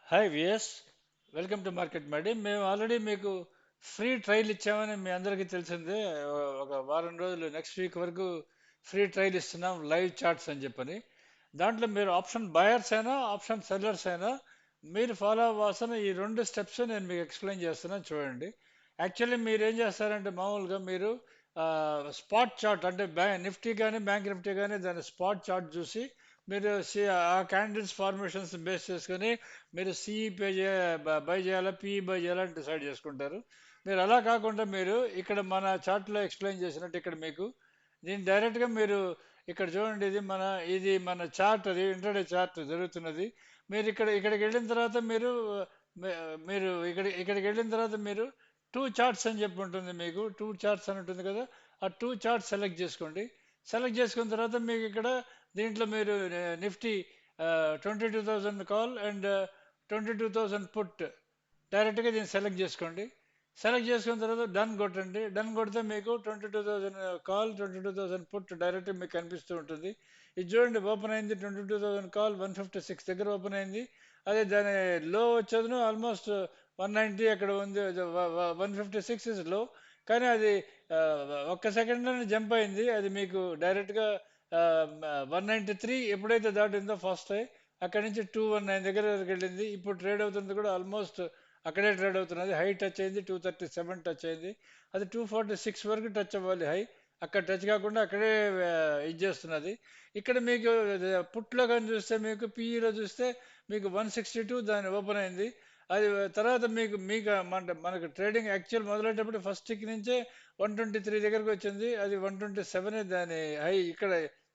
Hi విఎస్, welcome to market మేడి. మేము ఆల్రెడీ మీకు ఫ్రీ ట్రయల్ ఇచ్చామని మీ అందరికీ తెలిసిందే. ఒక వారం రోజులు నెక్స్ట్ వీక్ వరకు ఫ్రీ ట్రయల్ ఇస్తున్నాం, లైవ్ చార్ట్స్ అని చెప్పని. దాంట్లో మీరు ఆప్షన్ బయర్స్ అయినా ఆప్షన్ సెల్లర్స్ అయినా మీరు ఫాలో అవ్వాల్సిన ఈ రెండు స్టెప్స్ నేను మీకు ఎక్స్ప్లెయిన్ చేస్తున్నాను, చూడండి. యాక్చువల్లీ మీరు ఏం చేస్తారంటే మామూలుగా మీరు స్పాట్ చార్ట్ అంటే నిఫ్టీ కానీ బ్యాంక్ నిఫ్టీ కానీ దాని స్పాట్ చార్ట్ చూసి మీరు ఆ క్యాండిల్స్ ఫార్మేషన్స్ బేస్ చేసుకొని మీరు సిఈ బై చేయాలా, పిఈ బై చేయాలా డిసైడ్ చేసుకుంటారు. మీరు అలా కాకుండా మీరు ఇక్కడ మన చార్ట్లో ఎక్స్ప్లెయిన్ చేసినట్టు ఇక్కడ మీకు దీన్ని డైరెక్ట్గా మీరు ఇక్కడ చూడండి. ఇది మన చార్ట్, అది ఇంటర్డే చార్ట్ జరుగుతున్నది. మీరు ఇక్కడికి వెళ్ళిన తర్వాత మీరు ఇక్కడికి వెళ్ళిన తర్వాత మీరు టూ చార్ట్స్ అని చెప్పి ఉంటుంది, మీకు టూ చార్ట్స్ అని ఉంటుంది కదా. ఆ టూ చార్ట్స్ సెలెక్ట్ చేసుకోండి. సెలెక్ట్ చేసుకున్న తర్వాత మీకు ఇక్కడ దీంట్లో మీరు నిఫ్టీ 22,000 కాల్ అండ్ 22,000 పుట్ డైరెక్ట్గా దీన్ని సెలెక్ట్ చేసుకోండి. సెలెక్ట్ చేసుకున్న తర్వాత డన్ కొట్టండి. డన్ కొడితే మీకు 22,000 కాల్, 22,000 పుట్ డైరెక్ట్ మీకు కనిపిస్తూ ఉంటుంది. ఇది చూడండి, ఓపెన్ అయింది 22,000 కాల్ 156 దగ్గర ఓపెన్ అయింది. అదే దాని లో వచ్చేది ఆల్మోస్ట్ 190 అక్కడ ఉంది. 156 ఇస్ లో. కానీ అది ఆ, ఒక్క సెకండ్లోనే జంప్ అయింది. అది మీకు డైరెక్ట్గా 193 ఎప్పుడైతే దాటిందో ఫస్ట్ అక్కడి నుంచి 219 దగ్గర వరకు వెళ్ళింది. ఇప్పుడు ట్రేడ్ అవుతుంది కూడా ఆల్మోస్ట్ అక్కడే ట్రేడ్ అవుతున్నది. హై టచ్ అయింది, 237 టచ్ అయింది. అది 246 వరకు టచ్ అవ్వాలి హై. అక్కడ టచ్ కాకుండా అక్కడే ఇది చేస్తున్నది. ఇక్కడ మీకు పుట్లో కానీ చూస్తే, మీకు పీఈలో చూస్తే మీకు 162 దాని ఓపెన్ అయింది. అది తర్వాత మనకు ట్రేడింగ్ యాక్చువల్ మొదలయ్యేటప్పుడు ఫస్ట్ టిక్ నుంచే 123 దగ్గరకు వచ్చింది. అది 127 దాని హై ఇక్కడ,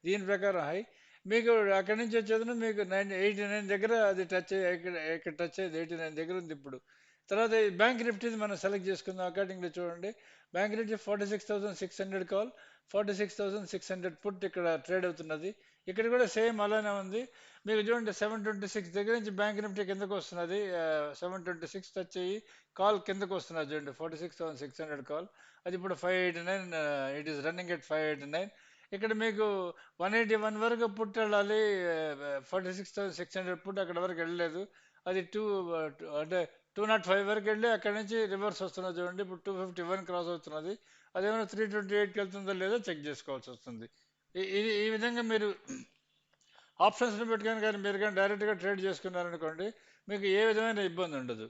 దీని ప్రకారం హై. మీకు అక్కడి నుంచి వచ్చేది మీకు 89 దగ్గర అది టచ్ ఇక్కడ ఇక్కడ టచ్ అయ్యేది 89 దగ్గర ఉంది ఇప్పుడు. తర్వాత ఈ బ్యాంక్ నిఫ్టీ మనం సెలెక్ట్ చేసుకుందాం. అకార్డింగ్లీ చూడండి, బ్యాంక్ నిఫ్టీ 46,600 కాల్, 46,600 పుట్ ఇక్కడ ట్రేడ్ అవుతున్నది. ఇక్కడ కూడా సేమ్ అలానే ఉంది. మీకు చూడండి 726 దగ్గర నుంచి బ్యాంక్ నిఫ్టీ కిందకు వస్తున్నది. 726 టచ్ అయ్యి కాల్ కిందకు వస్తున్నది. చూడండి 46,600 కాల్. అది ఇప్పుడు 589, ఇట్ ఈస్ రన్నింగ్ ఎట్ 589. ఇక్కడ మీకు 181 వరకు పుట్ వెళ్ళాలి. 46,600 పుట్ అక్కడ వరకు వెళ్ళలేదు. అది అంటే 205 వరకు వెళ్ళి అక్కడ నుంచి రివర్స్ వస్తున్నది. చూడండి ఇప్పుడు 251 క్రాస్ అవుతున్నది. అదేమైనా 328కి వెళ్తుందో లేదో చెక్ చేసుకోవాల్సి వస్తుంది. ఈ విధంగా మీరు ఆప్షన్స్ని పెట్టుకొని కానీ మీరు కానీ డైరెక్ట్గా ట్రేడ్ చేసుకున్నారనుకోండి, మీకు ఏ విధమైన ఇబ్బంది ఉండదు.